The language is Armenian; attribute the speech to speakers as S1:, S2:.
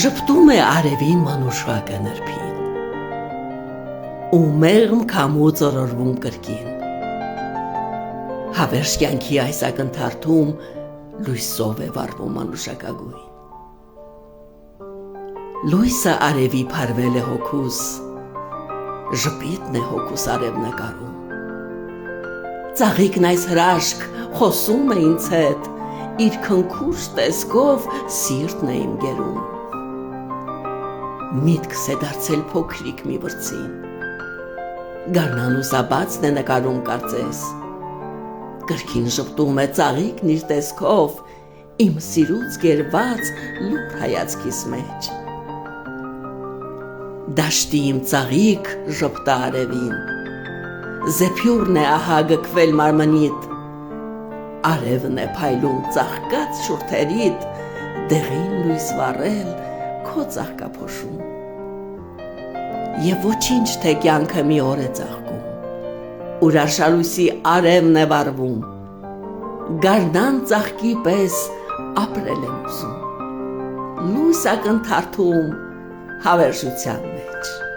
S1: Ժպտում է արևին մանուշակը նրբին, ու մեղմ քամուց օրորվում կրկին, հավերժ կյանքի այս ակնթարթում լույսով է վառվում մանուշակագույն, լույսը արևի փարվել է հոգուս, ժպիտն է հոգուս արև նկարում, ծաղիկն այս հրաշք խոսում է ինձ հետ, իր քնքուշ տեսքով սիրտն է իմ գերում, միտքս է դարձել փոքրիկ մի վրձին, գարնան ուսաբացն է նկարում կարծես, կրկին ժպտում է ծաղիկն իր տեսքով, իմ սիրուց գերված լուր հայացքիս մեջ, դաշտի իմ ծաղիկ ժպտա արևին, զեփյուրն է ահա գկվել մարմնիդ, արևն է փայլում ծաղկած շուրթերիդ, դեղին լույս վառել քո ծաղկափոշում, և ոչինչ թե կյանքը մի օր է ծաղկում, ուրաշալույսի արևն է վառվում, գարնան ծաղկի պես ապրել եմ ուզում, լույս ակնթարթում հավերժության մեջ։